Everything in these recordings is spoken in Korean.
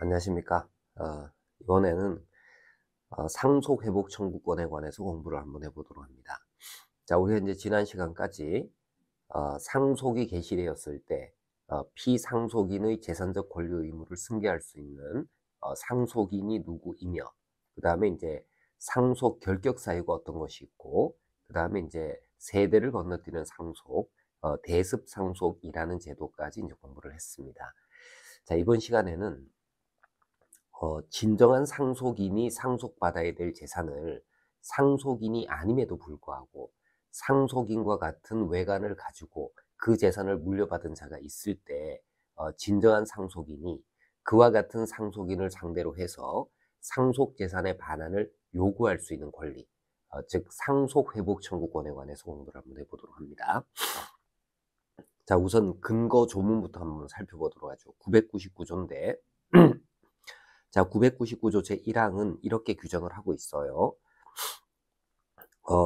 안녕하십니까. 이번에는 상속회복 청구권에 관해서 공부를 한번 해보도록 합니다. 자, 우리가 이제 지난 시간까지 상속이 개시되었을 때 피상속인의 재산적 권리 의무를 승계할 수 있는 상속인이 누구이며, 그 다음에 이제 상속 결격 사유가 어떤 것이 있고, 그 다음에 이제 세대를 건너뛰는 상속, 대습 상속이라는 제도까지 이제 공부를 했습니다. 자, 이번 시간에는 진정한 상속인이 상속받아야 될 재산을 상속인이 아님에도 불구하고 상속인과 같은 외관을 가지고 그 재산을 물려받은 자가 있을 때 진정한 상속인이 그와 같은 상속인을 상대로 해서 상속 재산의 반환을 요구할 수 있는 권리, 즉 상속회복 청구권에 관해서 공부를 한번 해보도록 합니다. 자, 우선 근거 조문부터 한번 살펴보도록 하죠. 999조인데 자, 999조 제1항은 이렇게 규정을 하고 있어요.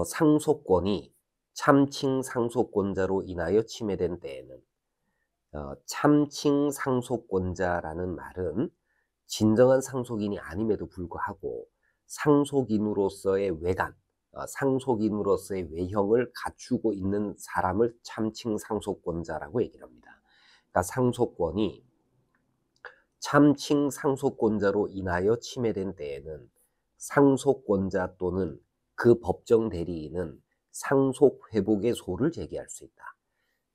상속권이 참칭 상속권자로 인하여 침해된 때에는, 참칭 상속권자라는 말은 진정한 상속인이 아님에도 불구하고 상속인으로서의 외관, 상속인으로서의 외형을 갖추고 있는 사람을 참칭 상속권자라고 얘기를 합니다. 그러니까 상속권이 참칭 상속권자로 인하여 침해된 때에는 상속권자 또는 그 법정 대리인은 상속회복의 소를 제기할 수 있다.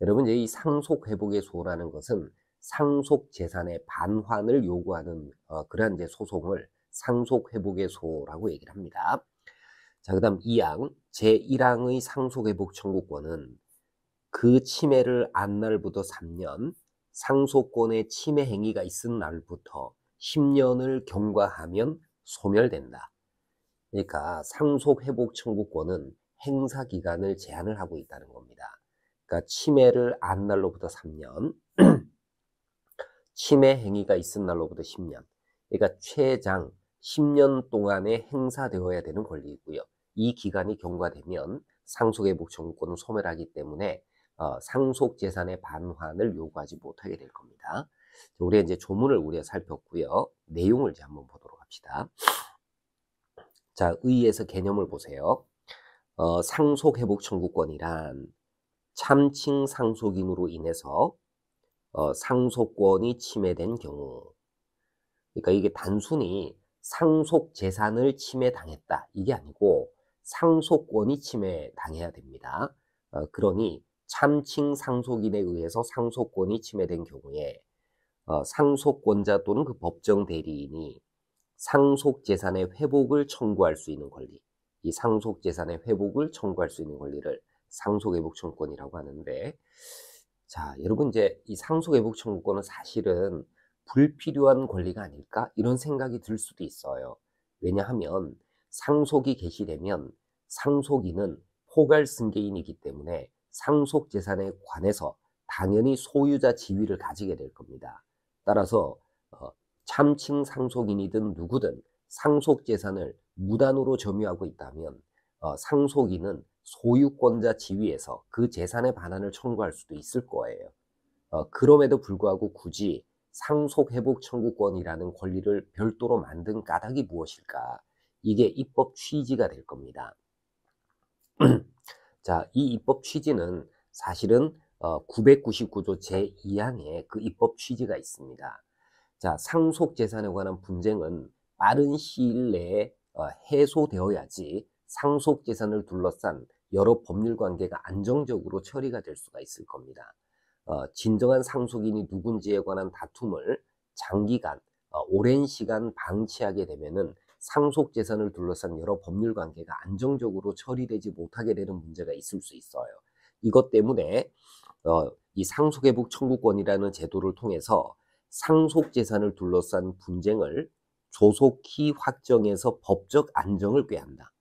여러분, 이 상속회복의 소라는 것은 상속재산의 반환을 요구하는 그러한 이제 소송을 상속회복의 소라고 얘기를 합니다. 자, 그 다음 2항, 제1항의 상속회복 청구권은 그 침해를 안 날부터 3년, 상속권의 침해 행위가 있은 날부터 10년을 경과하면 소멸된다. 그러니까 상속회복 청구권은 행사 기간을 제한을 하고 있다는 겁니다. 그러니까 침해를 안 날로부터 3년, 침해 행위가 있은 날로부터 10년. 그러니까 최장 10년 동안에 행사되어야 되는 권리이고요. 이 기간이 경과되면 상속회복 청구권은 소멸하기 때문에 상속재산의 반환을 요구하지 못하게 될 겁니다. 우리가 이제 조문을 우리가 살폈고요. 내용을 이제 한번 보도록 합시다. 자, 의의에서 개념을 보세요. 상속회복 청구권이란 참칭 상속인으로 인해서 상속권이 침해된 경우, 그러니까 이게 단순히 상속재산을 침해당했다 이게 아니고 상속권이 침해당해야 됩니다. 그러니 참칭 상속인에 의해서 상속권이 침해된 경우에 상속권자 또는 그 법정 대리인이 상속재산의 회복을 청구할 수 있는 권리, 이 상속재산의 회복을 청구할 수 있는 권리를 상속회복 청구권이라고 하는데, 자, 여러분, 이제 이 상속회복 청구권은 사실은 불필요한 권리가 아닐까? 이런 생각이 들 수도 있어요. 왜냐하면 상속이 개시되면 상속인은 포괄승계인이기 때문에 상속재산에 관해서 당연히 소유자 지위를 가지게 될 겁니다. 따라서 참칭 상속인이든 누구든 상속재산을 무단으로 점유하고 있다면 상속인은 소유권자 지위에서 그 재산의 반환을 청구할 수도 있을 거예요. 그럼에도 불구하고 굳이 상속회복 청구권이라는 권리를 별도로 만든 까닭이 무엇일까? 이게 입법 취지가 될 겁니다. 자, 이 입법 취지는 사실은 999조 제2항에 그 입법 취지가 있습니다. 자, 상속재산에 관한 분쟁은 빠른 시일 내에 해소되어야지 상속재산을 둘러싼 여러 법률 관계가 안정적으로 처리가 될 수가 있을 겁니다. 진정한 상속인이 누군지에 관한 다툼을 장기간, 오랜 시간 방치하게 되면은 상속재산을 둘러싼 여러 법률 관계가 안정적으로 처리되지 못하게 되는 문제가 있을 수 있어요. 이것 때문에 이 상속회복 청구권이라는 제도를 통해서 상속재산을 둘러싼 분쟁을 조속히 확정해서 법적 안정을 꾀한다.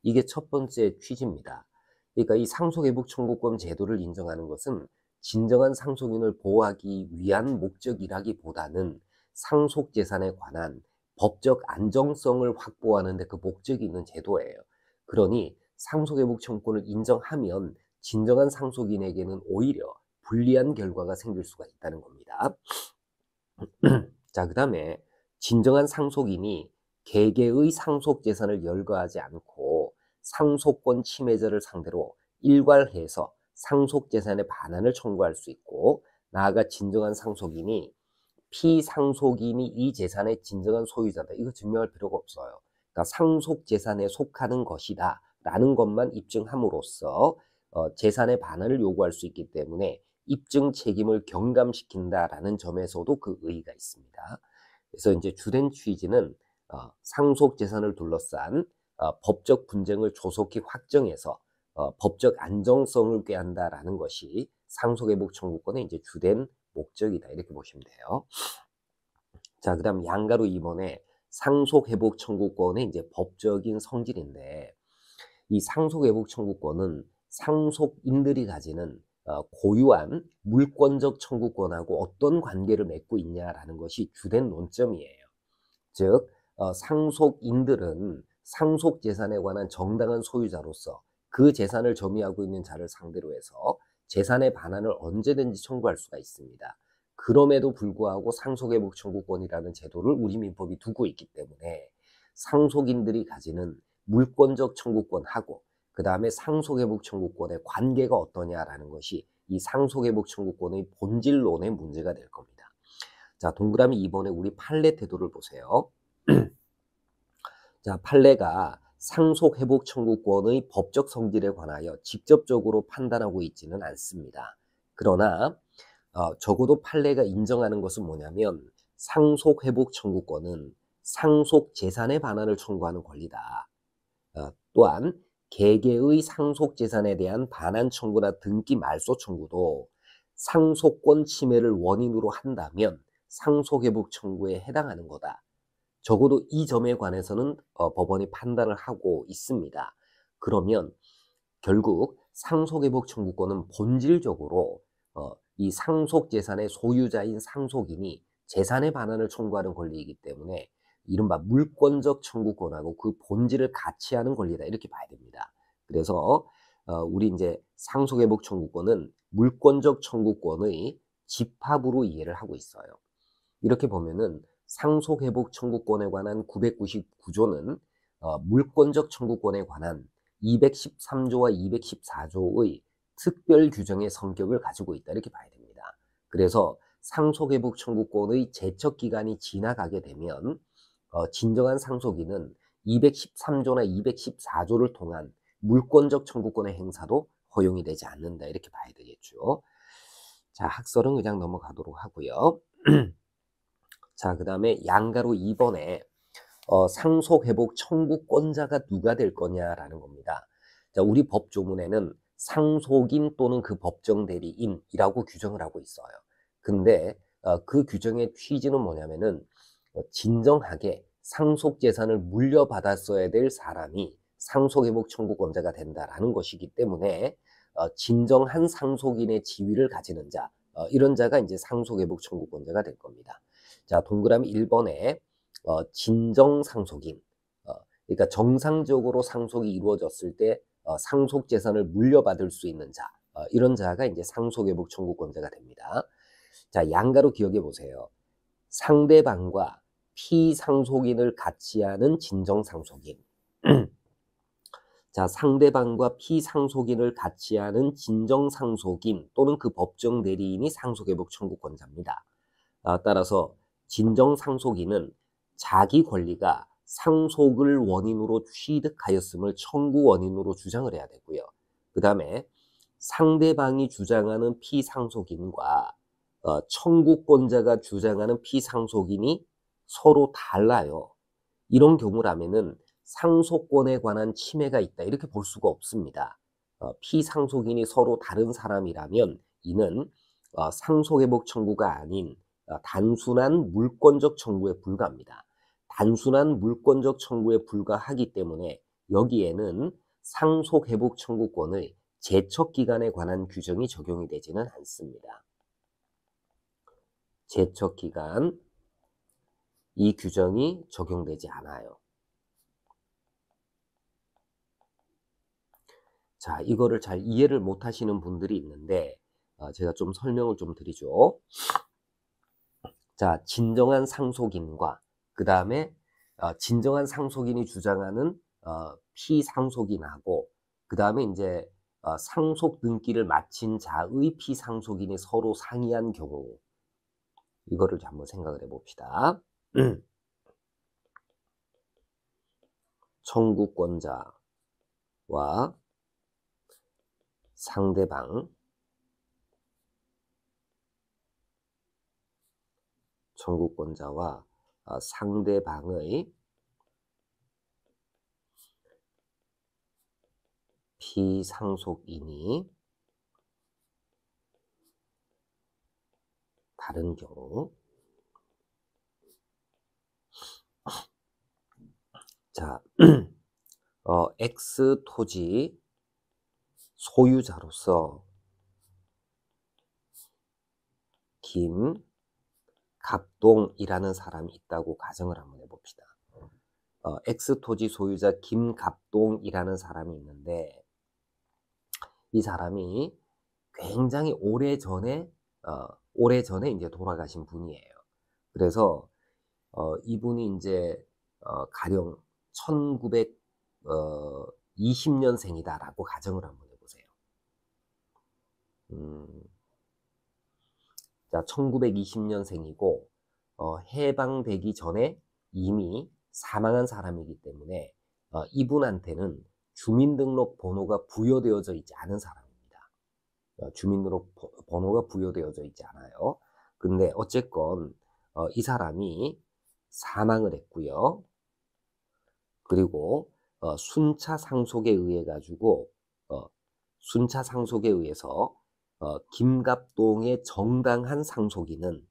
이게 첫 번째 취지입니다. 그러니까 이 상속회복 청구권 제도를 인정하는 것은 진정한 상속인을 보호하기 위한 목적이라기보다는 상속재산에 관한 법적 안정성을 확보하는 데 그 목적이 있는 제도예요. 그러니 상속회복 청구권을 인정하면 진정한 상속인에게는 오히려 불리한 결과가 생길 수가 있다는 겁니다. 자, 그 다음에 진정한 상속인이 개개의 상속재산을 열거하지 않고 상속권 침해자를 상대로 일괄해서 상속재산의 반환을 청구할 수 있고, 나아가 진정한 상속인이 피상속인이 이 재산의 진정한 소유자다, 이거 증명할 필요가 없어요. 그러니까 상속재산에 속하는 것이다 라는 것만 입증함으로써 재산의 반환을 요구할 수 있기 때문에 입증 책임을 경감시킨다라는 점에서도 그 의의가 있습니다. 그래서 이제 주된 취지는 상속재산을 둘러싼 법적 분쟁을 조속히 확정해서 법적 안정성을 꾀한다라는 것이 상속회복 청구권의 이제 주된 목적이다, 이렇게 보시면 돼요. 자, 그다음 양가로 2번에 상속회복 청구권의 이제 법적인 성질인데, 이 상속회복 청구권은 상속인들이 가지는 고유한 물권적 청구권하고 어떤 관계를 맺고 있냐라는 것이 주된 논점이에요. 즉, 상속인들은 상속재산에 관한 정당한 소유자로서 그 재산을 점유하고 있는 자를 상대로 해서 재산의 반환을 언제든지 청구할 수가 있습니다. 그럼에도 불구하고 상속회복 청구권이라는 제도를 우리 민법이 두고 있기 때문에 상속인들이 가지는 물권적 청구권하고 그 다음에 상속회복 청구권의 관계가 어떠냐라는 것이 이 상속회복 청구권의 본질론의 문제가 될 겁니다. 자, 동그라미 2번에 우리 판례 태도를 보세요. 자, 판례가 상속회복 청구권의 법적 성질에 관하여 직접적으로 판단하고 있지는 않습니다. 그러나 적어도 판례가 인정하는 것은 뭐냐면, 상속회복 청구권은 상속재산의 반환을 청구하는 권리다. 또한 개개의 상속재산에 대한 반환 청구나 등기 말소 청구도 상속권 침해를 원인으로 한다면 상속회복 청구에 해당하는 거다. 적어도 이 점에 관해서는 법원이 판단을 하고 있습니다. 그러면 결국 상속회복 청구권은 본질적으로 이 상속재산의 소유자인 상속인이 재산의 반환을 청구하는 권리이기 때문에 이른바 물권적 청구권하고 그 본질을 같이 하는 권리다, 이렇게 봐야 됩니다. 그래서 우리 이제 상속회복 청구권은 물권적 청구권의 집합으로 이해를 하고 있어요. 이렇게 보면은 상속회복 청구권에 관한 999조는 물권적 청구권에 관한 213조와 214조의 특별 규정의 성격을 가지고 있다, 이렇게 봐야 됩니다. 그래서 상속회복 청구권의 제척 기간이 지나가게 되면 진정한 상속인은 213조나 214조를 통한 물권적 청구권의 행사도 허용이 되지 않는다, 이렇게 봐야 되겠죠. 자, 학설은 그냥 넘어가도록 하고요. 자, 그 다음에 양가로 2번에 상속회복 청구권자가 누가 될 거냐라는 겁니다. 자, 우리 법조문에는 상속인 또는 그 법정 대리인이라고 규정을 하고 있어요. 근데 그 규정의 취지는 뭐냐면은 진정하게 상속재산을 물려받았어야 될 사람이 상속회복 청구권자가 된다라는 것이기 때문에 진정한 상속인의 지위를 가지는 자, 이런 자가 이제 상속회복 청구권자가 될 겁니다. 자, 동그라미 1번에 진정상속인, 그러니까 정상적으로 상속이 이루어졌을 때 상속재산을 물려받을 수 있는 자, 이런 자가 이제 상속회복 청구권자가 됩니다. 자, 양가로 기억해 보세요. 상대방과 피상속인을 같이 하는 진정상속인. 자, 상대방과 피상속인을 같이 하는 진정상속인 또는 그 법정 대리인이 상속회복 청구권자입니다. 따라서 진정상속인은 자기 권리가 상속을 원인으로 취득하였음을 청구 원인으로 주장을 해야 되고요. 그 다음에 상대방이 주장하는 피상속인과 청구권자가 주장하는 피상속인이 서로 달라요. 이런 경우라면은 상속권에 관한 침해가 있다, 이렇게 볼 수가 없습니다. 피상속인이 서로 다른 사람이라면 이는 상속회복 청구가 아닌 단순한 물권적 청구에 불과합니다. 단순한 물권적 청구에 불과하기 때문에 여기에는 상속회복 청구권의 제척기간에 관한 규정이 적용이 되지는 않습니다. 제척기간, 이 규정이 적용되지 않아요. 자, 이거를 잘 이해를 못 하시는 분들이 있는데 제가 좀 설명을 좀 드리죠. 자, 진정한 상속인과 그 다음에 진정한 상속인이 주장하는 피상속인하고 그 다음에 이제 상속 등기를 마친 자의 피상속인이 서로 상이한 경우 이거를 한번 생각을 해봅시다. 청구권자와 상대방 청구권자와 상대방의 피상속인이 다른 경우 자, X 토지 소유자로서 김갑동이라는 사람이 있다고 가정을 한번 해봅시다. X 토지 소유자 김갑동이라는 사람이 있는데 이 사람이 굉장히 오래전에 이제 돌아가신 분이에요. 그래서 이분이 이제 가령 1920년생이다라고 가정을 한번 해보세요. 자, 1920년생이고 해방되기 전에 이미 사망한 사람이기 때문에 이분한테는 주민등록번호가 부여되어져 있지 않은 사람입니다. 주민등록번호가 부여되어져 있지 않아요. 근데 어쨌건 이 사람이 사망을 했고요. 그리고 순차 상속에 의해 가지고 순차 상속에 의해서 김갑동의 정당한 상속인은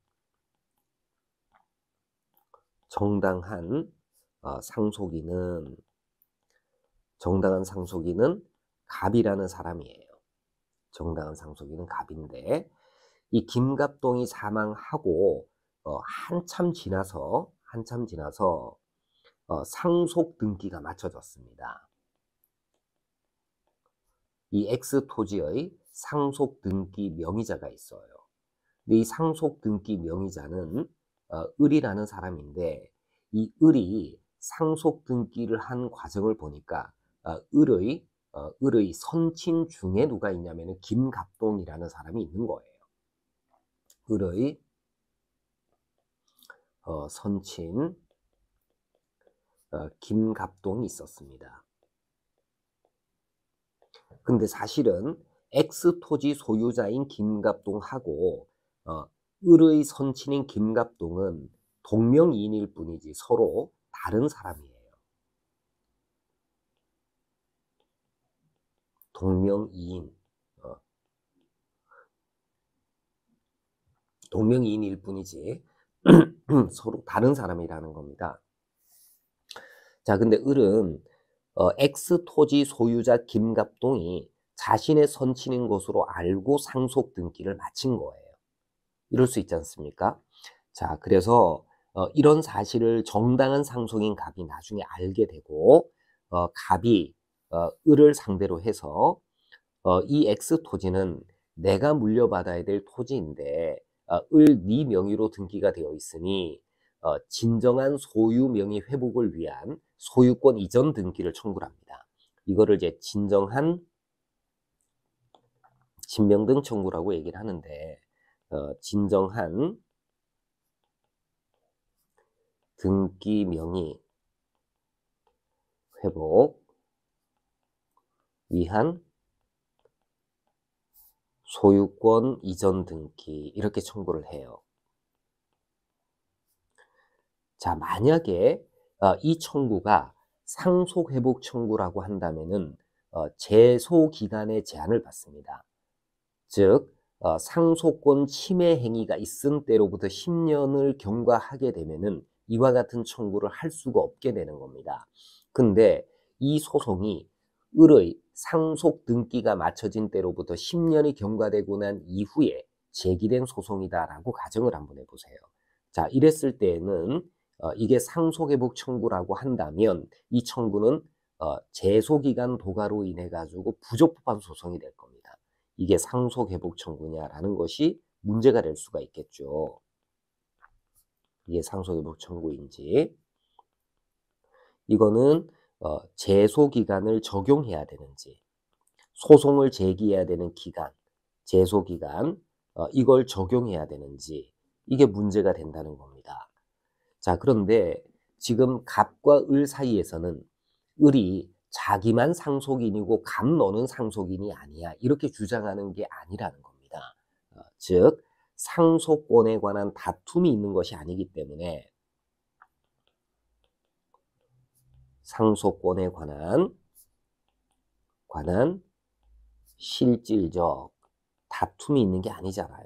갑이라는 사람이에요. 정당한 상속인은 갑인데 이 김갑동이 사망하고 한참 지나서 상속 등기가 맞춰졌습니다. 이 X 토지의 상속 등기 명의자가 있어요. 근데 이 상속 등기 명의자는 을이라는 사람인데 이 을이 상속 등기를 한 과정을 보니까 을의 선친 중에 누가 있냐면 김갑동이라는 사람이 있는 거예요. 을의 선친 김갑동이 있었습니다. 근데 사실은 X 토지 소유자인 김갑동하고 을의 선친인 김갑동은 동명이인일 뿐이지 서로 다른 사람이에요. 동명이인일 뿐이지 서로 다른 사람이라는 겁니다. 자, 근데 을은 X 토지 소유자 김갑동이 자신의 선친인 것으로 알고 상속 등기를 마친 거예요. 이럴 수 있지 않습니까? 자, 그래서 이런 사실을 정당한 상속인 갑이 나중에 알게 되고 갑이 을을 상대로 해서 이 X 토지는 내가 물려받아야 될 토지인데 을 네 명의로 등기가 되어 있으니 진정한 소유 명의 회복을 위한 소유권 이전 등기를 청구를 합니다. 이거를 이제 진정한 진명등 청구라고 얘기를 하는데 진정한 등기 명의 회복 위한 소유권 이전 등기 이렇게 청구를 해요. 자, 만약에 이 청구가 상속회복 청구라고 한다면은 제소기간의 제한을 받습니다. 즉 상속권 침해 행위가 있은 때로부터 10년을 경과하게 되면은 이와 같은 청구를 할 수가 없게 되는 겁니다. 근데 이 소송이 을의 상속 등기가 맞춰진 때로부터 10년이 경과되고 난 이후에 제기된 소송이다라고 가정을 한번 해보세요. 자, 이랬을 때에는 이게 상속회복 청구라고 한다면 이 청구는 제소기간 도가로 인해 가지고 부적법한 소송이 될 겁니다. 이게 상속회복 청구냐라는 것이 문제가 될 수가 있겠죠. 이게 상속회복 청구인지, 이거는 제소기간을 적용해야 되는지, 소송을 제기해야 되는 기간, 제소기간, 이걸 적용해야 되는지, 이게 문제가 된다는 겁니다. 자, 그런데 지금 갑과 을 사이에서는 을이 자기만 상속인이고 갑 너는 상속인이 아니야, 이렇게 주장하는 게 아니라는 겁니다. 즉 상속권에 관한 다툼이 있는 것이 아니기 때문에 상속권에 관한 실질적 다툼이 있는 게 아니잖아요.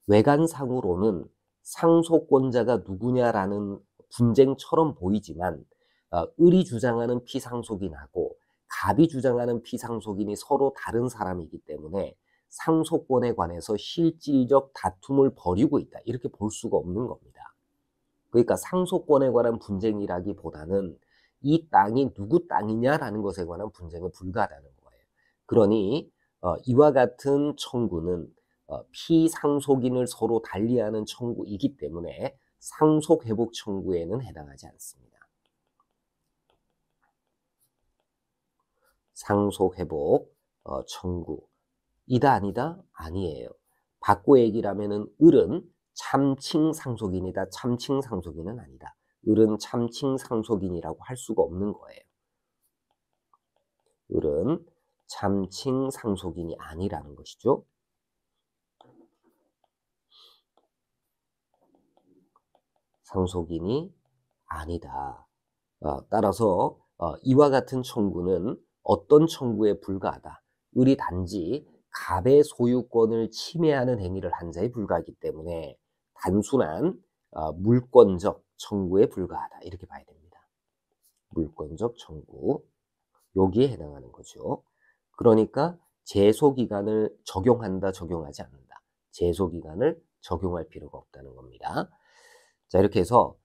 외관상으로는 상속권자가 누구냐라는 분쟁처럼 보이지만 을이 주장하는 피상속인하고 갑이 주장하는 피상속인이 서로 다른 사람이기 때문에 상속권에 관해서 실질적 다툼을 벌이고 있다, 이렇게 볼 수가 없는 겁니다. 그러니까 상속권에 관한 분쟁이라기보다는 이 땅이 누구 땅이냐라는 것에 관한 분쟁에 불과하다는 거예요. 그러니 이와 같은 청구는 피상속인을 서로 달리하는 청구이기 때문에 상속회복 청구에는 해당하지 않습니다. 상속회복 청구 이다 아니다? 아니에요. 바꿔 얘기를 하면은 을은 참칭 상속인이다, 참칭 상속인은 아니다. 을은 참칭 상속인이라고 할 수가 없는 거예요. 을은 참칭 상속인이 아니라는 것이죠. 상속인이 아니다. 따라서 이와 같은 청구는 어떤 청구에 불과하다. 을이 단지 갑의 소유권을 침해하는 행위를 한 자에 불과하기 때문에 단순한 물권적 청구에 불과하다, 이렇게 봐야 됩니다. 물권적 청구, 여기에 해당하는 거죠. 그러니까 제소기간을 적용한다, 적용하지 않는다. 제소기간을 적용할 필요가 없다는 겁니다. 자, 이렇게 해서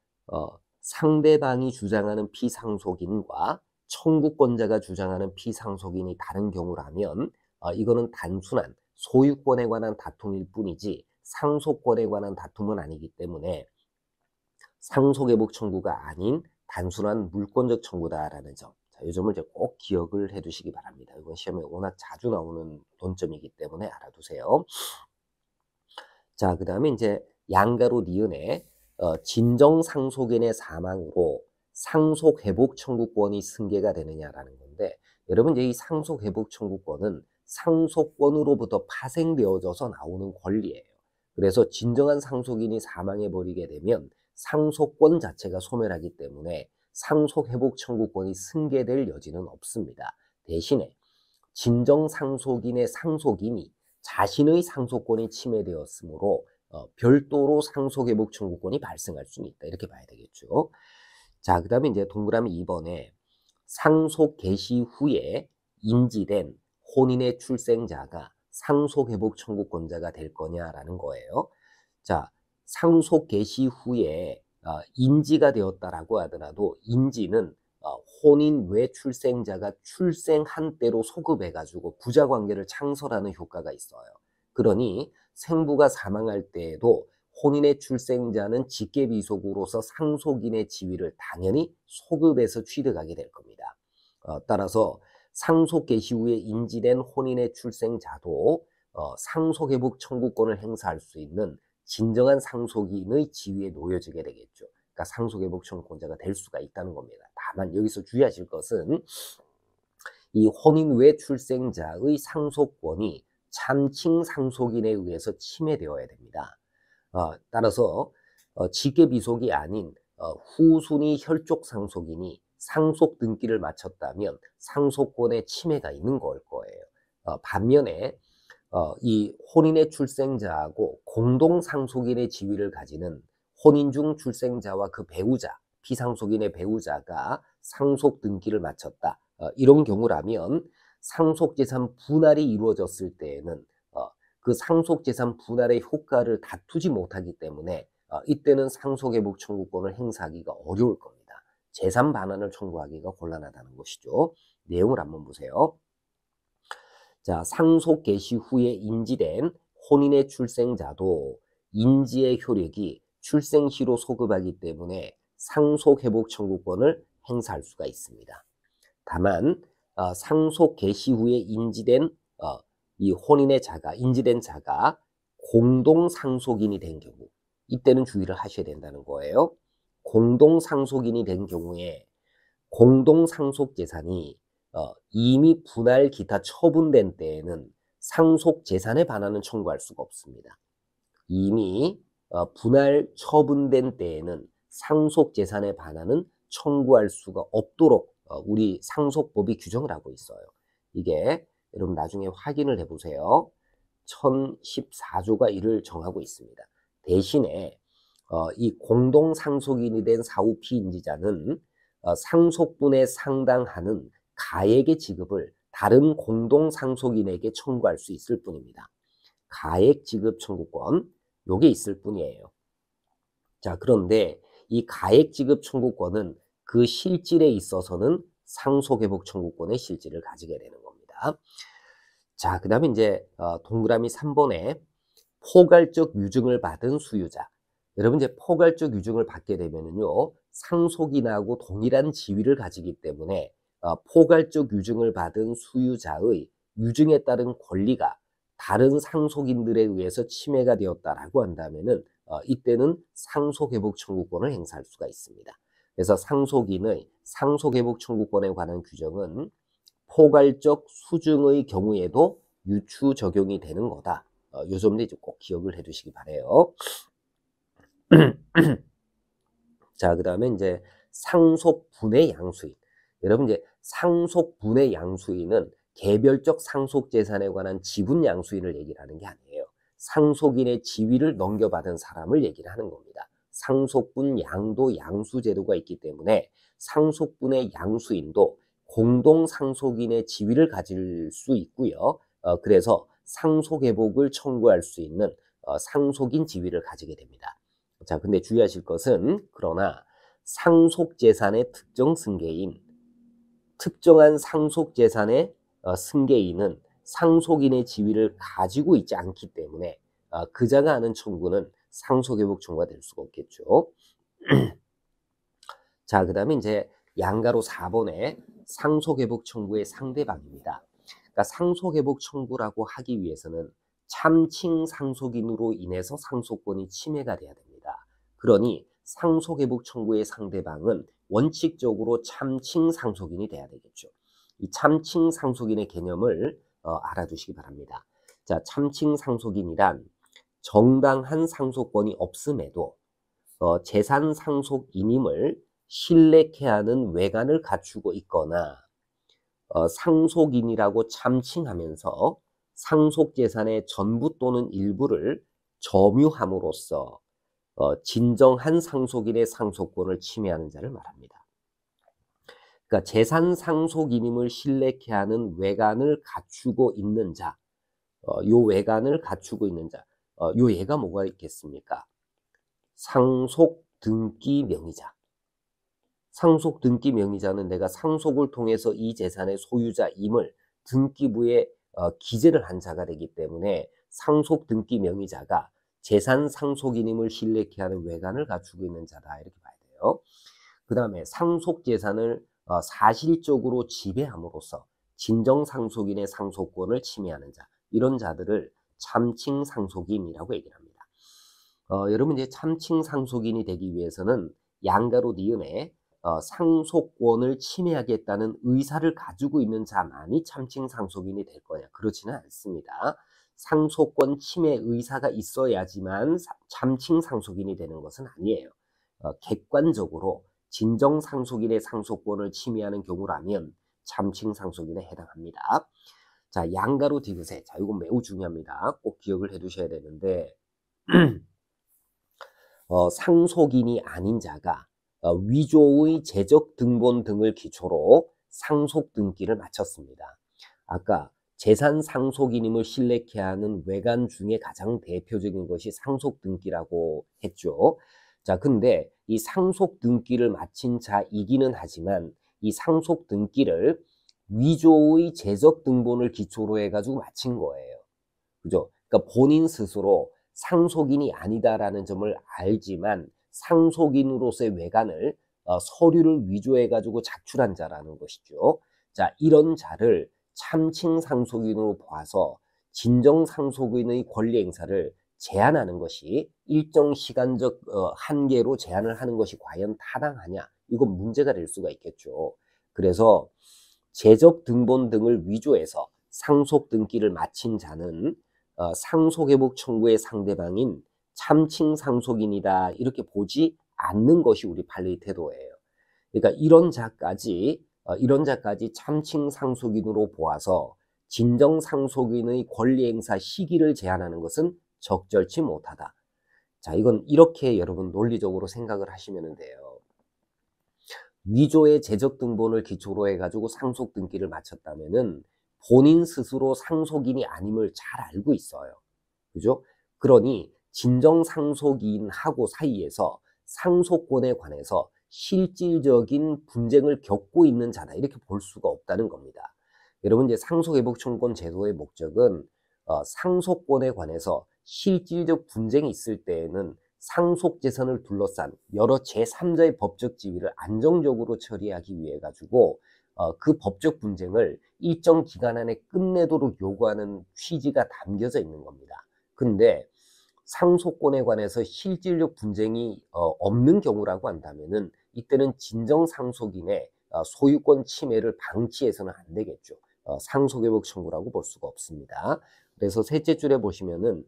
상대방이 주장하는 피상속인과 청구권자가 주장하는 피상속인이 다른 경우라면 이거는 단순한 소유권에 관한 다툼일 뿐이지 상속권에 관한 다툼은 아니기 때문에 상속회복 청구가 아닌 단순한 물권적 청구다라는 점. 자, 이 점을 이제 꼭 기억을 해 두시기 바랍니다. 이건 시험에 워낙 자주 나오는 논점이기 때문에 알아두세요. 자, 그 다음에 이제 양가로 니은에 진정상속인의 사망으로 상속회복 청구권이 승계가 되느냐라는 건데, 여러분 이제 이 상속회복 청구권은 상속권으로부터 파생되어져서 나오는 권리예요. 그래서 진정한 상속인이 사망해버리게 되면 상속권 자체가 소멸하기 때문에 상속회복 청구권이 승계될 여지는 없습니다. 대신에 진정상속인의 상속인이 자신의 상속권이 침해되었으므로 별도로 상속회복 청구권이 발생할 수는 있다, 이렇게 봐야 되겠죠. 자, 그 다음에 이제 동그라미 2번에 상속 개시 후에 인지된 혼인의 출생자가 상속회복 청구권자가 될 거냐라는 거예요. 자, 상속 개시 후에 인지가 되었다라고 하더라도 인지는 혼인 외 출생자가 출생한 때로 소급해가지고 부자관계를 창설하는 효과가 있어요. 그러니 생부가 사망할 때에도 혼인의 출생자는 직계비속으로서 상속인의 지위를 당연히 소급해서 취득하게 될 겁니다. 따라서 상속 개시 후에 인지된 혼인의 출생자도 상속회복 청구권을 행사할 수 있는 진정한 상속인의 지위에 놓여지게 되겠죠. 그러니까 상속회복 청구권자가 될 수가 있다는 겁니다. 다만 여기서 주의하실 것은 이 혼인 외 출생자의 상속권이 참칭 상속인에 의해서 침해되어야 됩니다. 따라서 직계비속이 아닌 후순위 혈족 상속인이 상속 등기를 마쳤다면 상속권에 침해가 있는 걸 거예요. 반면에 이 혼인의 출생자하고 공동 상속인의 지위를 가지는 혼인 중 출생자와 그 배우자, 피상속인의 배우자가 상속 등기를 마쳤다. 이런 경우라면 상속재산 분할이 이루어졌을 때에는 그 상속재산 분할의 효과를 다투지 못하기 때문에 이때는 상속회복 청구권을 행사하기가 어려울 겁니다. 재산 반환을 청구하기가 곤란하다는 것이죠. 내용을 한번 보세요. 자, 상속 개시 후에 인지된 혼인의 출생자도 인지의 효력이 출생시로 소급하기 때문에 상속회복 청구권을 행사할 수가 있습니다. 다만 상속 개시 후에 인지된 이 혼인의 자가, 인지된 자가 공동상속인이 된 경우, 이때는 주의를 하셔야 된다는 거예요. 공동상속인이 된 경우에 공동상속재산이 이미 분할 기타 처분된 때에는 상속재산에 반하는 청구할 수가 없습니다. 이미 분할 처분된 때에는 상속재산에 반하는 청구할 수가 없도록 우리 상속법이 규정을 하고 있어요. 이게 여러분 나중에 확인을 해보세요. 1014조가 이를 정하고 있습니다. 대신에 이 공동상속인이 된 사후 피인지자는 상속분에 상당하는 가액의 지급을 다른 공동상속인에게 청구할 수 있을 뿐입니다. 가액 지급 청구권, 요게 있을 뿐이에요. 자, 그런데 이 가액 지급 청구권은 그 실질에 있어서는 상속회복 청구권의 실질을 가지게 되는 겁니다. 자, 그 다음에 이제 동그라미 3번에 포괄적 유증을 받은 수유자. 여러분 이제 포괄적 유증을 받게 되면은요, 상속인하고 동일한 지위를 가지기 때문에 포괄적 유증을 받은 수유자의 유증에 따른 권리가 다른 상속인들에 의해서 침해가 되었다라고 한다면은 이때는 상속회복 청구권을 행사할 수가 있습니다. 그래서 상속인의 상속회복 청구권에 관한 규정은 포괄적 수증의 경우에도 유추 적용이 되는 거다. 요 점도 이제 꼭 기억을 해 두시기 바래요. 자, 그 다음에 이제 상속분의 양수인. 여러분 이제 상속분의 양수인은 개별적 상속재산에 관한 지분 양수인을 얘기를 하는 게 아니에요. 상속인의 지위를 넘겨받은 사람을 얘기를 하는 겁니다. 상속분 양도 양수제도가 있기 때문에 상속분의 양수인도 공동상속인의 지위를 가질 수 있고요. 그래서 상속회복을 청구할 수 있는 상속인 지위를 가지게 됩니다. 자, 근데 주의하실 것은 그러나 상속재산의 특정 승계인, 특정한 상속재산의 승계인은 상속인의 지위를 가지고 있지 않기 때문에 그자가 하는 청구는 상속회복 청구가 될 수가 없겠죠. 자, 그 다음에 이제 양가로 4번에 상속회복 청구의 상대방입니다. 그러니까 상속회복 청구라고 하기 위해서는 참칭 상속인으로 인해서 상속권이 침해가 돼야 됩니다. 그러니 상속회복 청구의 상대방은 원칙적으로 참칭 상속인이 돼야 되겠죠. 이 참칭 상속인의 개념을 알아두시기 바랍니다. 자, 참칭 상속인이란 정당한 상속권이 없음에도 재산 상속인임을 신뢰케 하는 외관을 갖추고 있거나 상속인이라고 참칭하면서 상속재산의 전부 또는 일부를 점유함으로써 진정한 상속인의 상속권을 침해하는 자를 말합니다. 그러니까 재산 상속인임을 신뢰케 하는 외관을 갖추고 있는 자, 요 외관을 갖추고 있는 자, 요 얘가 뭐가 있겠습니까? 상속 등기 명의자. 상속 등기 명의자는 내가 상속을 통해서 이 재산의 소유자임을 등기부에 기재를 한 자가 되기 때문에 상속 등기 명의자가 재산 상속인임을 신뢰케 하는 외관을 갖추고 있는 자다, 이렇게 봐야 돼요. 그 다음에 상속 재산을 사실적으로 지배함으로써 진정 상속인의 상속권을 침해하는 자, 이런 자들을 참칭 상속인이라고 얘기를 합니다. 여러분 이제 참칭 상속인이 되기 위해서는 양가로 니은에 상속권을 침해하겠다는 의사를 가지고 있는 자만이 참칭 상속인이 될 거냐, 그렇지는 않습니다. 상속권 침해 의사가 있어야지만 참칭 상속인이 되는 것은 아니에요. 객관적으로 진정 상속인의 상속권을 침해하는 경우라면 참칭 상속인에 해당합니다. 자, 양가로 디귿에, 자, 이건 매우 중요합니다. 꼭 기억을 해 두셔야 되는데 상속인이 아닌 자가 위조의 재적 등본 등을 기초로 상속 등기를 마쳤습니다. 아까 재산 상속인임을 신뢰케 하는 외관 중에 가장 대표적인 것이 상속 등기라고 했죠. 자, 근데 이 상속 등기를 마친 자이기는 하지만 이 상속 등기를 위조의 재적 등본을 기초로 해가지고 마친 거예요. 그죠? 그러니까 본인 스스로 상속인이 아니다라는 점을 알지만 상속인으로서의 외관을 서류를 위조해 가지고 작출한 자라는 것이죠. 자, 이런 자를 참칭 상속인으로 보아서 진정 상속인의 권리 행사를 제한하는 것이 일정 시간적 한계로 제한을 하는 것이 과연 타당하냐? 이건 문제가 될 수가 있겠죠. 그래서 재적 등본 등을 위조해서 상속 등기를 마친 자는 상속회복 청구의 상대방인 참칭 상속인이다 이렇게 보지 않는 것이 우리 판례의 태도예요. 그러니까 이런 자까지 참칭 상속인으로 보아서 진정 상속인의 권리 행사 시기를 제한하는 것은 적절치 못하다. 자, 이건 이렇게 여러분 논리적으로 생각을 하시면 돼요. 위조의 재적 등본을 기초로 해가지고 상속 등기를 마쳤다면은 본인 스스로 상속인이 아님을 잘 알고 있어요. 그죠? 그러니 진정 상속인하고 사이에서 상속권에 관해서 실질적인 분쟁을 겪고 있는 자다 이렇게 볼 수가 없다는 겁니다. 여러분 이제 상속회복 청구권 제도의 목적은 상속권에 관해서 실질적 분쟁이 있을 때에는 상속재산을 둘러싼 여러 제3자의 법적 지위를 안정적으로 처리하기 위해 가지고 그 법적 분쟁을 일정 기간 안에 끝내도록 요구하는 취지가 담겨져 있는 겁니다. 근데 상속권에 관해서 실질적 분쟁이 없는 경우라고 한다면은 이때는 진정 상속인의 소유권 침해를 방치해서는 안 되겠죠. 상속회복 청구라고 볼 수가 없습니다. 그래서 셋째 줄에 보시면은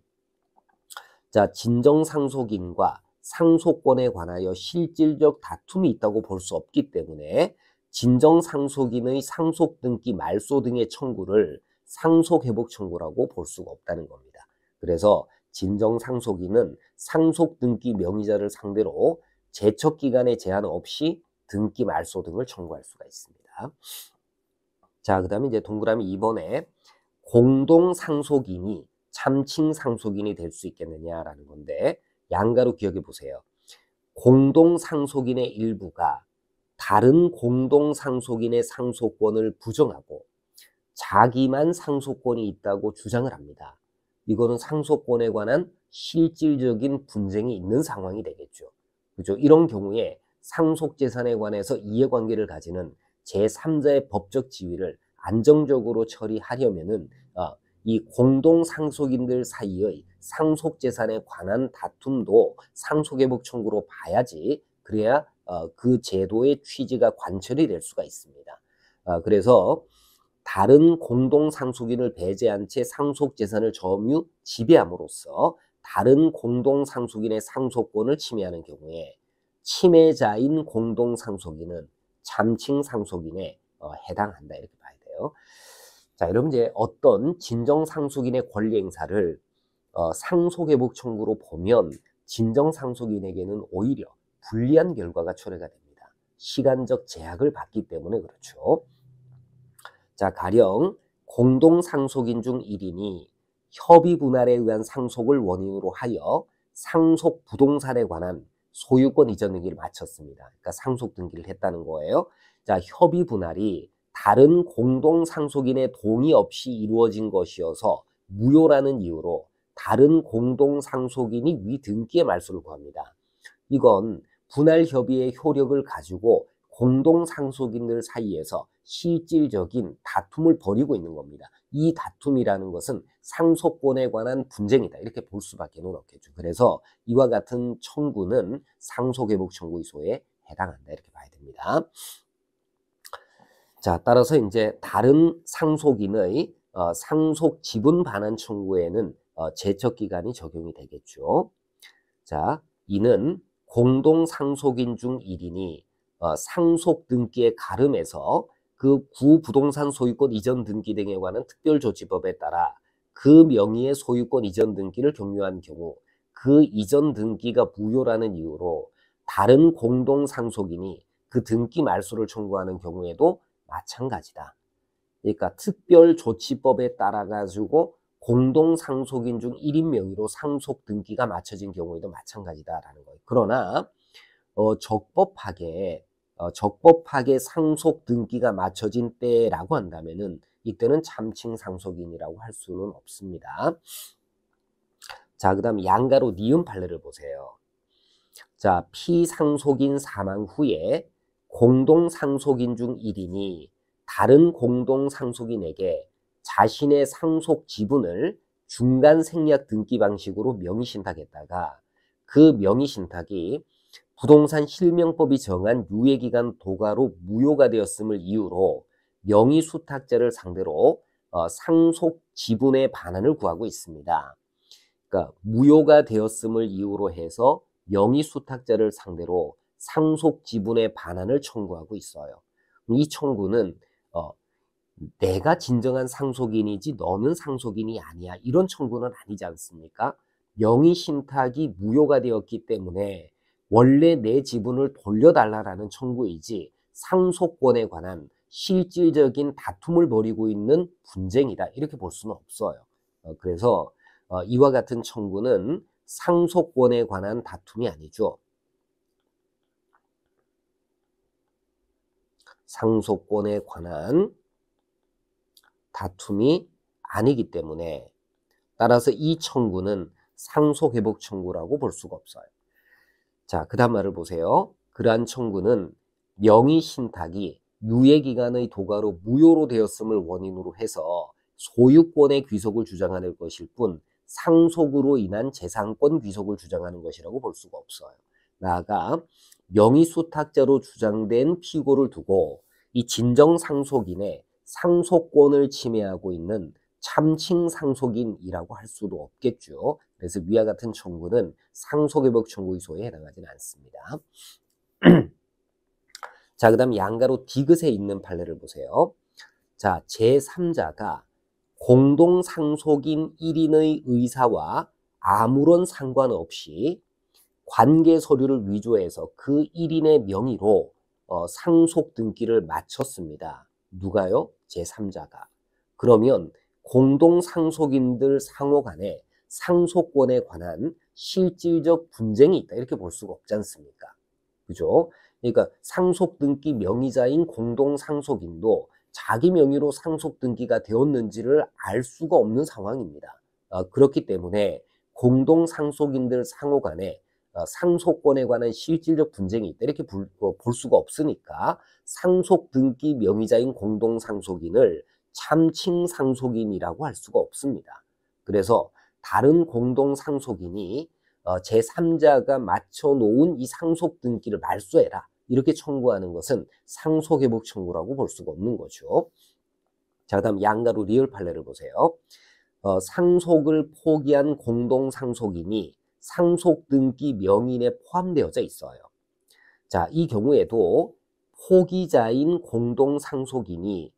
자, 진정 상속인과 상속권에 관하여 실질적 다툼이 있다고 볼 수 없기 때문에 진정 상속인의 상속 등기 말소 등의 청구를 상속회복 청구라고 볼 수가 없다는 겁니다. 그래서 진정 상속인은 상속 등기 명의자를 상대로 제척 기간의 제한 없이 등기 말소 등을 청구할 수가 있습니다. 자, 그다음에 이제 동그라미 2번에 공동 상속인이 참칭 상속인이 될 수 있겠느냐라는 건데 양가로 기억해 보세요. 공동 상속인의 일부가 다른 공동 상속인의 상속권을 부정하고 자기만 상속권이 있다고 주장을 합니다. 이거는 상속권에 관한 실질적인 분쟁이 있는 상황이 되겠죠. 그죠? 이런 경우에 상속재산에 관해서 이해관계를 가지는 제3자의 법적 지위를 안정적으로 처리하려면은 이 공동 상속인들 사이의 상속재산에 관한 다툼도 상속회복 청구로 봐야지 그래야 그 제도의 취지가 관철이 될 수가 있습니다. 그래서 다른 공동 상속인을 배제한 채 상속재산을 점유 지배함으로써 다른 공동 상속인의 상속권을 침해하는 경우에 침해자인 공동 상속인은 참칭 상속인에 해당한다 이렇게 봐야 돼요. 자, 여러분 이제 어떤 진정 상속인의 권리 행사를 상속회복 청구로 보면 진정 상속인에게는 오히려 불리한 결과가 초래가 됩니다. 시간적 제약을 받기 때문에 그렇죠. 자, 가령 공동 상속인 중 1인이 협의 분할에 의한 상속을 원인으로 하여 상속 부동산에 관한 소유권 이전 등기를 마쳤습니다. 그러니까 상속 등기를 했다는 거예요. 자, 협의 분할이 다른 공동 상속인의 동의 없이 이루어진 것이어서 무효라는 이유로 다른 공동 상속인이 위 등기의 말소를 구합니다. 이건 분할 협의의 효력을 가지고 공동 상속인들 사이에서 실질적인 다툼을 벌이고 있는 겁니다. 이 다툼이라는 것은 상속권에 관한 분쟁이다. 이렇게 볼 수밖에 없겠죠. 그래서 이와 같은 청구는 상속회복 청구소에 해당한다. 이렇게 봐야 됩니다. 자, 따라서 이제 다른 상속인의 상속 지분 반환 청구에는 제척 기간이 적용이 되겠죠. 자, 이는 공동 상속인 중 1인이 상속 등기에 가름해서 그 구부동산 소유권 이전 등기 등에 관한 특별조치법에 따라 그 명의의 소유권 이전 등기를 종료한 경우 그 이전 등기가 무효라는 이유로 다른 공동 상속인이 그 등기 말소를 청구하는 경우에도 마찬가지다. 그러니까 특별조치법에 따라 가지고 공동 상속인 중 1인 명의로 상속 등기가 마쳐진 경우에도 마찬가지다라는 거예요. 그러나 적법하게 상속 등기가 마쳐진 때라고 한다면은 이때는 참칭 상속인이라고 할 수는 없습니다. 자, 그 다음 양가로 니은 판례를 보세요. 자, 피상속인 사망 후에 공동상속인 중 1인이 다른 공동상속인에게 자신의 상속 지분을 중간 생략 등기 방식으로 명의신탁했다가 그 명의신탁이 부동산 실명법이 정한 유예기간 도가로 무효가 되었음을 이유로 명의수탁자를 상대로 상속 지분의 반환을 구하고 있습니다. 그러니까 무효가 되었음을 이유로 해서 명의수탁자를 상대로 상속 지분의 반환을 청구하고 있어요. 이 청구는 내가 진정한 상속인이지 너는 상속인이 아니야, 이런 청구는 아니지 않습니까? 명의신탁이 무효가 되었기 때문에 원래 내 지분을 돌려달라라는 청구이지 상속권에 관한 실질적인 다툼을 벌이고 있는 분쟁이다, 이렇게 볼 수는 없어요. 그래서 이와 같은 청구는 상속권에 관한 다툼이 아니죠. 상속권에 관한 다툼이 아니기 때문에 따라서 이 청구는 상속회복 청구라고 볼 수가 없어요. 자, 그 다음 말을 보세요. 그러한 청구는 명의신탁이 유예기간의 도가로 무효로 되었음을 원인으로 해서 소유권의 귀속을 주장하는 것일 뿐 상속으로 인한 재산권 귀속을 주장하는 것이라고 볼 수가 없어요. 나아가 명의수탁자로 주장된 피고를 두고 이 진정상속인의 상속권을 침해하고 있는 참칭상속인이라고 할 수도 없겠죠. 그래서 위와 같은 청구는 상속회복 청구의 소에 해당하지는 않습니다. 자, 그 다음 양가로 디귿에 있는 판례를 보세요. 자, 제3자가 공동상속인 1인의 의사와 아무런 상관없이 관계 서류를 위조해서 그 1인의 명의로 상속 등기를 마쳤습니다. 누가요? 제3자가. 그러면 공동상속인들 상호 간에 상속권에 관한 실질적 분쟁이 있다, 이렇게 볼 수가 없지 않습니까? 그죠? 그러니까 상속 등기 명의자인 공동상속인도 자기 명의로 상속 등기가 되었는지를 알 수가 없는 상황입니다. 그렇기 때문에 공동상속인들 상호 간에 상속권에 관한 실질적 분쟁이 있다, 이렇게 볼 수가 없으니까 상속 등기 명의자인 공동상속인을 참칭상속인이라고 할 수가 없습니다. 그래서 다른 공동상속인이 제3자가 맞춰놓은 이 상속 등기를 말소해라, 이렇게 청구하는 것은 상속회복 청구라고 볼 수가 없는 거죠. 자, 그 다음 양가로 리을 판례를 보세요. 상속을 포기한 공동상속인이 상속 등기 명인에 포함되어져 있어요. 자, 이 경우에도 포기자인 공동상속인이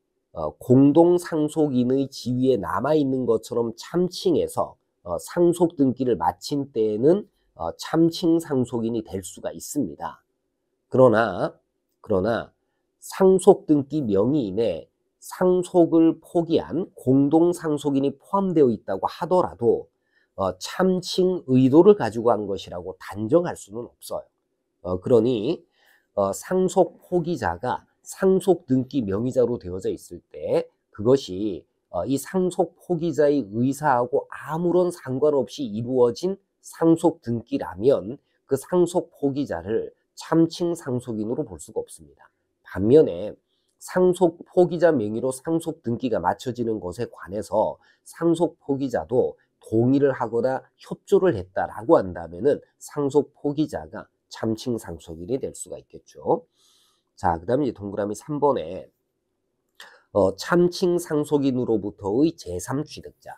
공동상속인의 지위에 남아있는 것처럼 참칭해서 상속 등기를 마친 때에는 참칭상속인이 될 수가 있습니다. 그러나 상속 등기 명의인에 상속을 포기한 공동상속인이 포함되어 있다고 하더라도 참칭 의도를 가지고 한 것이라고 단정할 수는 없어요. 그러니 상속 포기자가 상속 등기 명의자로 되어져 있을 때 그것이 이 상속 포기자의 의사하고 아무런 상관없이 이루어진 상속 등기라면 그 상속 포기자를 참칭 상속인으로 볼 수가 없습니다. 반면에 상속 포기자 명의로 상속 등기가 맞춰지는 것에 관해서 상속 포기자도 동의를 하거나 협조를 했다라고 한다면은 상속 포기자가 참칭 상속인이 될 수가 있겠죠. 자, 그 다음에 동그라미 3번에 참칭 상속인으로부터의 제3취득자.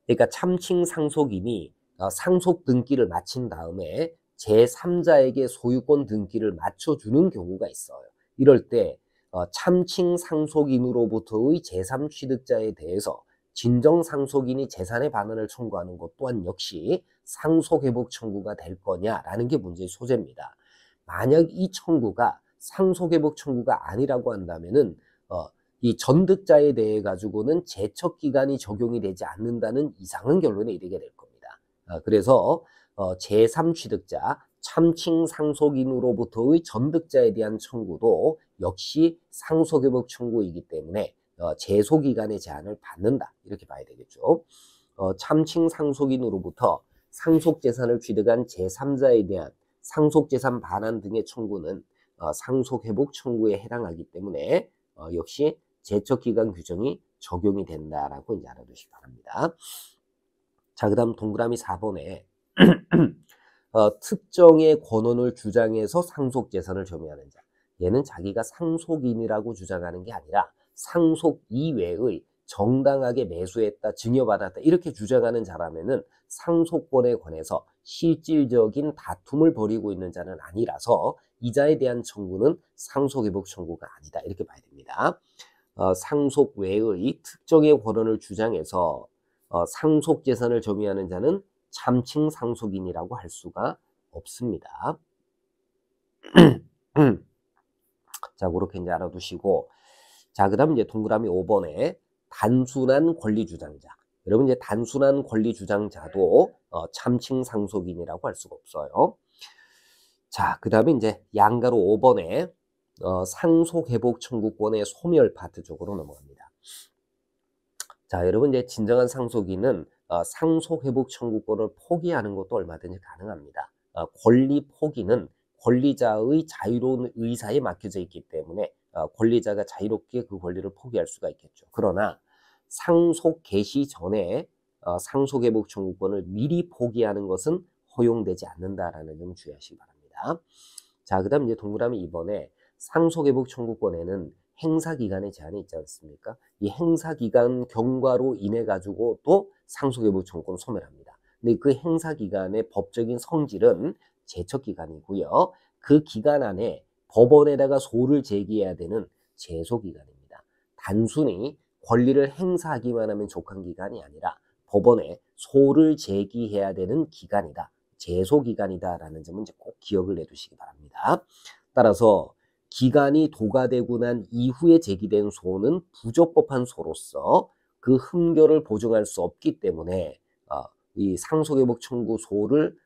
그러니까 참칭 상속인이 상속 등기를 마친 다음에 제3자에게 소유권 등기를 맞춰주는 경우가 있어요. 이럴 때 참칭 상속인으로부터의 제3취득자에 대해서 진정 상속인이 재산의 반환을 청구하는 것 또한 역시 상속회복 청구가 될 거냐라는 게 문제의 소재입니다. 만약 이 청구가 상속회복 청구가 아니라고 한다면은 이 전득자에 대해 가지고는 제척 기간이 적용이 되지 않는다는 이상한 결론에 이르게 될 겁니다. 그래서 제3취득자 참칭 상속인으로부터의 전득자에 대한 청구도 역시 상속회복 청구이기 때문에 제소기간의 제한을 받는다, 이렇게 봐야 되겠죠. 참칭 상속인으로부터 상속재산을 취득한 제3자에 대한 상속재산 반환 등의 청구는 상속회복 청구에 해당하기 때문에 역시 제척기간 규정이 적용이 된다라고 이제 알아두시기 바랍니다. 자, 그 다음 동그라미 4번에 특정의 권한을 주장해서 상속재산을 점유하는 자. 얘는 자기가 상속인이라고 주장하는 게 아니라 상속 이외의 정당하게 매수했다, 증여받았다 이렇게 주장하는 자라면은 상속권에 관해서 실질적인 다툼을 벌이고 있는 자는 아니라서 이 자에 대한 청구는 상속회복 청구가 아니다 이렇게 봐야 됩니다. 상속 외의 특정의 권한을 주장해서 상속재산을 점유하는 자는 참칭 상속인이라고 할 수가 없습니다. 자, 그렇게 이제 알아두시고, 자, 그 다음 이제 동그라미 5번에 단순한 권리 주장자. 여러분 이제 단순한 권리 주장자도 참칭 상속인이라고 할 수가 없어요. 자, 그 다음에 이제 양가로 5번에 상속회복 청구권의 소멸 파트 쪽으로 넘어갑니다. 자, 여러분 이제 진정한 상속인은 상속회복 청구권을 포기하는 것도 얼마든지 가능합니다. 권리 포기는 권리자의 자유로운 의사에 맡겨져 있기 때문에 권리자가 자유롭게 그 권리를 포기할 수가 있겠죠. 그러나 상속 개시 전에 상속회복 청구권을 미리 포기하는 것은 허용되지 않는다라는 점 주의하시기 바랍니다. 자, 그 다음 이제 동그라미 2번에 상속회복 청구권에는 행사기간의 제한이 있지 않습니까? 이 행사기간 경과로 인해 가지고 또 상속회복 청구권을 소멸합니다. 근데 그 행사기간의 법적인 성질은 제척기간이고요. 그 기간 안에 법원에다가 소를 제기해야 되는 제소기간입니다. 단순히 권리를 행사하기만 하면 족한 기간이 아니라 법원에 소를 제기해야 되는 기간이다. 제소기간이다라는 점은 이제 꼭 기억을 해두시기 바랍니다. 따라서 기간이 도과되고 난 이후에 제기된 소는 부적법한 소로서 그 흥결을 보증할 수 없기 때문에 이 상속회복 청구 소를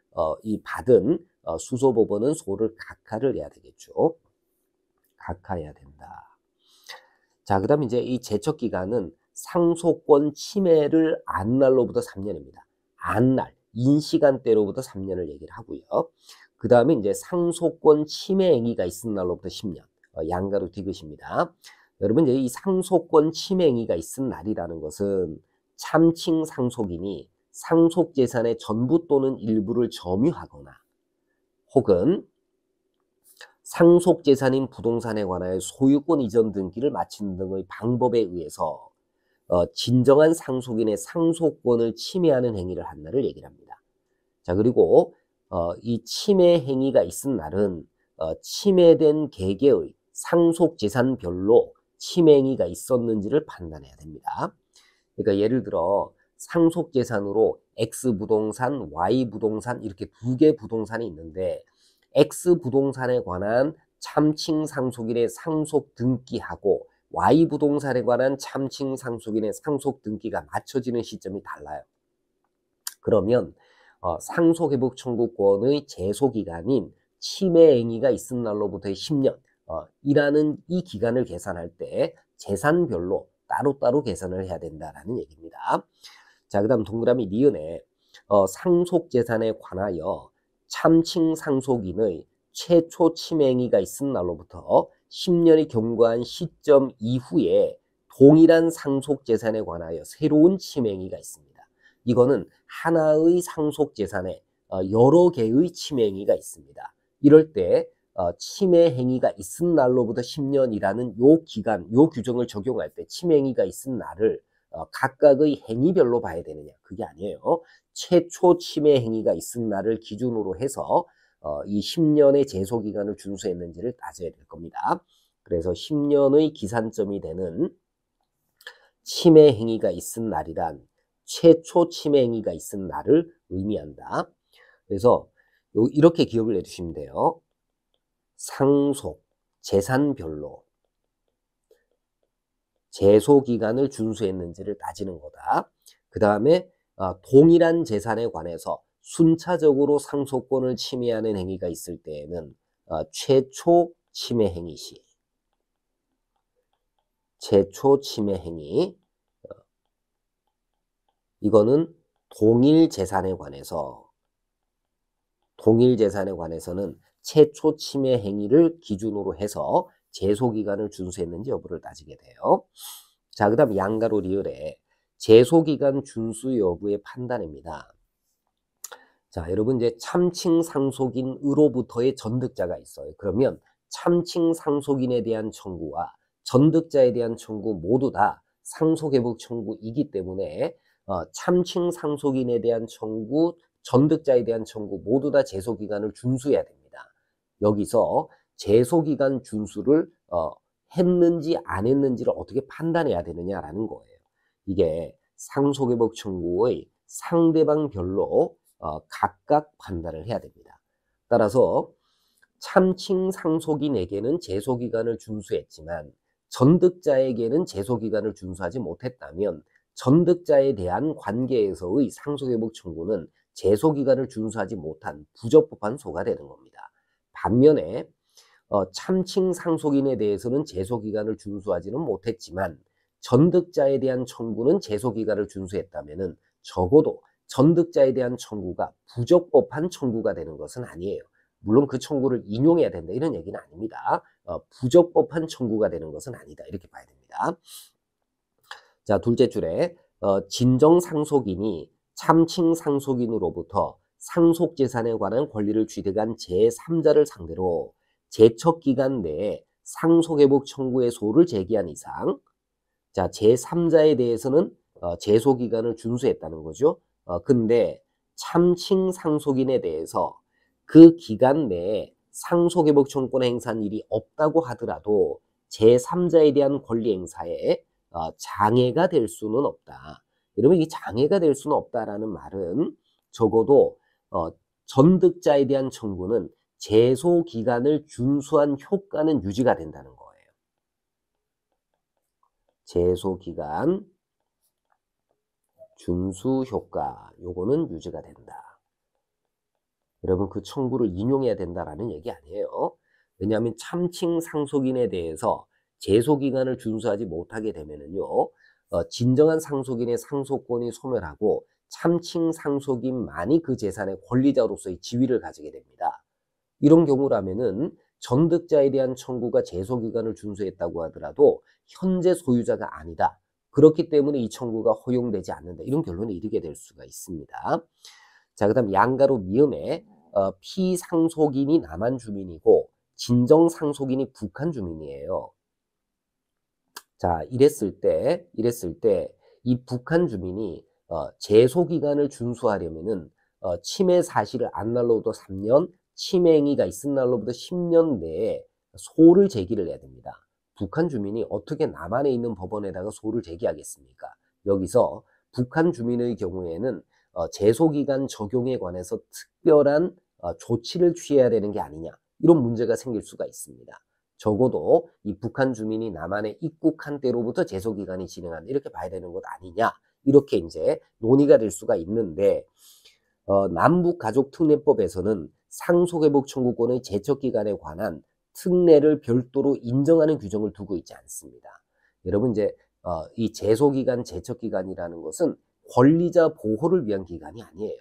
이 받은 수소법원은 소를 각하를 해야 되겠죠. 각하해야 된다. 자, 그 다음에 이제 이 제척기간은 상속권 침해를 안 날로부터 3년입니다. 안 날, 인시간대로부터 3년을 얘기를 하고요. 그 다음에 이제 상속권 침해 행위가 있은 날로부터 10년. 양가로 디귿입니다. 여러분 이제 이 상속권 침해 행위가 있은 날이라는 것은 참칭 상속인이 상속재산의 전부 또는 일부를 점유하거나 혹은 상속재산인 부동산에 관하여 소유권 이전 등기를 마치는 등의 방법에 의해서 진정한 상속인의 상속권을 침해하는 행위를 한 날을 얘기를 합니다. 자, 그리고 이 침해 행위가 있은 날은 침해된 개개의 상속재산별로 침해 행위가 있었는지를 판단해야 됩니다. 그러니까 예를 들어 상속재산으로 X 부동산, Y 부동산 이렇게 두 개 부동산이 있는데 X 부동산에 관한 참칭 상속인의 상속 등기하고 Y 부동산에 관한 참칭 상속인의 상속 등기가 맞춰지는 시점이 달라요. 그러면 상속회복 청구권의 제소기간인 침해 행위가 있은 날로부터의 10년 이라는 이 기간을 계산할 때 재산별로 따로따로 계산을 해야 된다라는 얘기입니다. 자, 그 다음 동그라미 니은에 상속재산에 관하여 참칭 상속인의 최초 침해 행위가 있은 날로부터 10년이 경과한 시점 이후에 동일한 상속재산에 관하여 새로운 침해 행위가 있습니다. 이거는 하나의 상속재산에 여러 개의 침해 행위가 있습니다. 이럴 때 침해 행위가 있은 날로부터 10년이라는 요 기간, 요 규정을 적용할 때 침해 행위가 있은 날을 각각의 행위별로 봐야 되느냐? 그게 아니에요. 최초 침해 행위가 있은 날을 기준으로 해서 이 10년의 제소기간을 준수했는지를 따져야 될 겁니다. 그래서 10년의 기산점이 되는 침해 행위가 있은 날이란 최초 침해 행위가 있은 날을 의미한다. 그래서 이렇게 기억을 해두시면 돼요. 상속, 재산별로 제소기간을 준수했는지를 따지는 거다. 그 다음에 동일한 재산에 관해서 순차적으로 상속권을 침해하는 행위가 있을 때에는 최초 침해 행위 시 최초 침해 행위 이거는 동일 재산에 관해서 동일 재산에 관해서는 최초 침해 행위를 기준으로 해서 제소기간을 준수했는지 여부를 따지게 돼요. 자, 그 다음 양가로 리을에 제소기간 준수 여부의 판단입니다. 자, 여러분 이제 참칭 상속인으로부터의 전득자가 있어요. 그러면 참칭 상속인에 대한 청구와 전득자에 대한 청구 모두 다 상속회복 청구이기 때문에 참칭 상속인에 대한 청구, 전득자에 대한 청구 모두 다 제소기간을 준수해야 됩니다. 여기서 제소기간 준수를 했는지 안 했는지를 어떻게 판단해야 되느냐라는 거예요. 이게 상속회복 청구의 상대방별로 각각 판단을 해야 됩니다. 따라서 참칭 상속인에게는 제소기간을 준수했지만 전득자에게는 제소기간을 준수하지 못했다면 전득자에 대한 관계에서의 상속회복 청구는 제소기간을 준수하지 못한 부적법한 소가 되는 겁니다. 반면에 참칭 상속인에 대해서는 제소기간을 준수하지는 못했지만 전득자에 대한 청구는 제소기간을 준수했다면 적어도 전득자에 대한 청구가 부적법한 청구가 되는 것은 아니에요. 물론 그 청구를 인용해야 된다 이런 얘기는 아닙니다. 부적법한 청구가 되는 것은 아니다 이렇게 봐야 됩니다. 자, 둘째 줄에 진정 상속인이 참칭 상속인으로부터 상속재산에 관한 권리를 취득한 제3자를 상대로 제척기간 내에 상속회복 청구의 소를 제기한 이상, 자, 제3자에 대해서는 제소기간을 준수했다는 거죠. 근데 참칭 상속인에 대해서 그 기간 내에 상속회복 청구권 행사한 일이 없다고 하더라도 제3자에 대한 권리 행사에 장애가 될 수는 없다. 여러분, 이 장애가 될 수는 없다라는 말은 적어도 전득자에 대한 청구는 제소기간을 준수한 효과는 유지가 된다는 거예요. 제소기간 준수 효과, 요거는 유지가 된다. 여러분, 그 청구를 인용해야 된다라는 얘기 아니에요. 왜냐하면 참칭 상속인에 대해서 제소기간을 준수하지 못하게 되면은요, 진정한 상속인의 상속권이 소멸하고 참칭 상속인만이 그 재산의 권리자로서의 지위를 가지게 됩니다. 이런 경우라면은 전득자에 대한 청구가 제소기간을 준수했다고 하더라도 현재 소유자가 아니다. 그렇기 때문에 이 청구가 허용되지 않는다. 이런 결론에 이르게 될 수가 있습니다. 자, 그 다음 양가로 미음에 피상속인이 남한 주민이고 진정 상속인이 북한 주민이에요. 자, 이랬을 때 이 북한 주민이 제소기간을 준수하려면은 침해 사실을 안 날로부터 3년, 침해 행위가 있은 날로부터 10년 내에 소를 제기를 해야 됩니다. 북한 주민이 어떻게 남한에 있는 법원에다가 소를 제기하겠습니까? 여기서 북한 주민의 경우에는 제소기간 적용에 관해서 특별한 조치를 취해야 되는 게 아니냐, 이런 문제가 생길 수가 있습니다. 적어도 이 북한 주민이 남한에 입국한 때로부터 제소기간이 진행한다 이렇게 봐야 되는 것 아니냐, 이렇게 이제 논의가 될 수가 있는데 남북가족특례법에서는 상속회복 청구권의 제척기간에 관한 특례를 별도로 인정하는 규정을 두고 있지 않습니다. 여러분 이제 이 제소기간, 제척기간이라는 것은 권리자 보호를 위한 기간이 아니에요.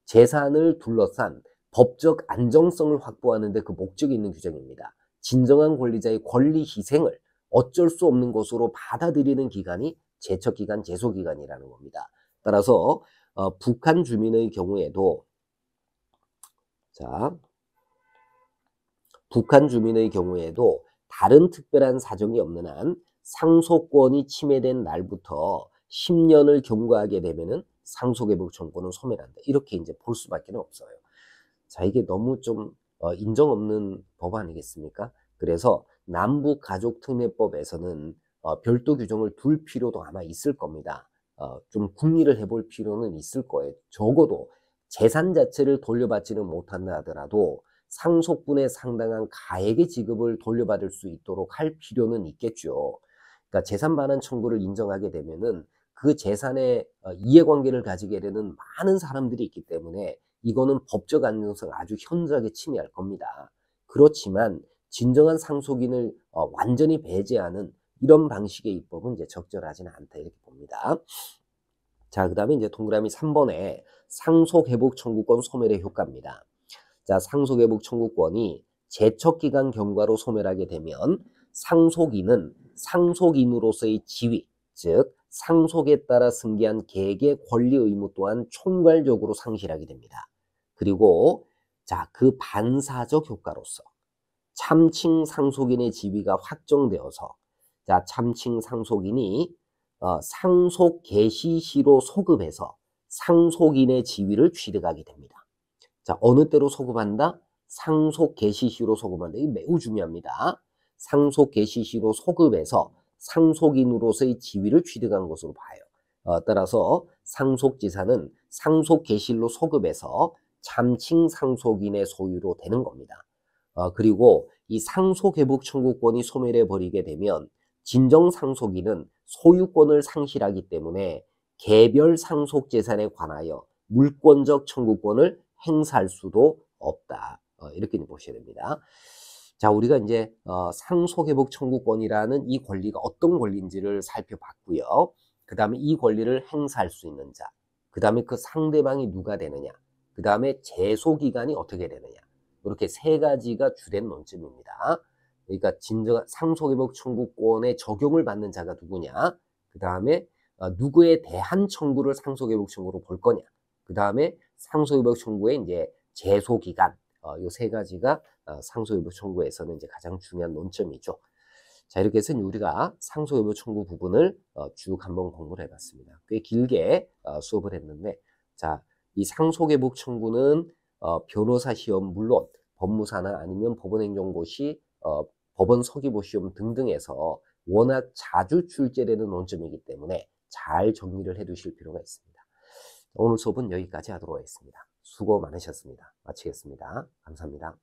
재산을 둘러싼 법적 안정성을 확보하는 데 그 목적이 있는 규정입니다. 진정한 권리자의 권리 희생을 어쩔 수 없는 것으로 받아들이는 기간이 제척기간, 제소기간이라는 겁니다. 따라서 북한 주민의 경우에도 북한 주민의 경우에도 다른 특별한 사정이 없는 한 상속권이 침해된 날부터 10년을 경과하게 되면은 상속회복 청구는 소멸한다. 이렇게 이제 볼 수밖에 없어요. 자, 이게 너무 좀 인정 없는 법 아니겠습니까? 그래서 남북가족특례법에서는 별도 규정을 둘 필요도 아마 있을 겁니다. 좀 궁리를 해볼 필요는 있을 거예요. 적어도 재산 자체를 돌려받지는 못한다 하더라도 상속분에 상당한 가액의 지급을 돌려받을 수 있도록 할 필요는 있겠죠. 그러니까 재산 반환 청구를 인정하게 되면은 그 재산의 이해관계를 가지게 되는 많은 사람들이 있기 때문에 이거는 법적 안정성을 아주 현저하게 침해할 겁니다. 그렇지만 진정한 상속인을 완전히 배제하는 이런 방식의 입법은 이제 적절하지는 않다 이렇게 봅니다. 자, 그 다음에 이제 동그라미 3번에 상속회복 청구권 소멸의 효과입니다. 자, 상속회복 청구권이 제척기간 경과로 소멸하게 되면 상속인은 상속인으로서의 지위, 즉 상속에 따라 승계한 계획의 권리 의무 또한 총괄적으로 상실하게 됩니다. 그리고 자, 그 반사적 효과로서 참칭 상속인의 지위가 확정되어서 자, 참칭 상속인이 상속 개시 시로 소급해서 상속인의 지위를 취득하게 됩니다. 자, 어느 때로 소급한다? 상속 개시 시로 소급한다. 이게 매우 중요합니다. 상속 개시 시로 소급해서 상속인으로서의 지위를 취득한 것으로 봐요. 따라서 상속지산은 상속 개시로 소급해서 참칭 상속인의 소유로 되는 겁니다. 그리고 이 상속회복 청구권이 소멸해 버리게 되면 진정 상속인은 소유권을 상실하기 때문에 개별 상속재산에 관하여 물권적 청구권을 행사할 수도 없다. 이렇게 보셔야 됩니다. 자, 우리가 이제 상속회복 청구권이라는 이 권리가 어떤 권리인지를 살펴봤고요. 그 다음에 이 권리를 행사할 수 있는 자, 그 다음에 그 상대방이 누가 되느냐, 그 다음에 제소기간이 어떻게 되느냐, 이렇게 세 가지가 주된 논점입니다. 그러니까 진정한 상속회복 청구권에 적용을 받는 자가 누구냐, 그 다음에 누구에 대한 청구를 상속회복 청구로 볼 거냐, 그 다음에 상속회복 청구의 이제 제소기간, 이 세 가지가 상속회복 청구에서는 이제 가장 중요한 논점이죠. 자, 이렇게 해서 우리가 상속회복 청구 부분을 쭉 한번 공부를 해봤습니다. 꽤 길게 수업을 했는데, 자, 이 상속회복 청구는 변호사 시험 물론 법무사나 아니면 법원행정고시, 법원 서기보 시험 등등에서 워낙 자주 출제되는 논점이기 때문에 잘 정리를 해 두실 필요가 있습니다. 오늘 수업은 여기까지 하도록 하겠습니다. 수고 많으셨습니다. 마치겠습니다. 감사합니다.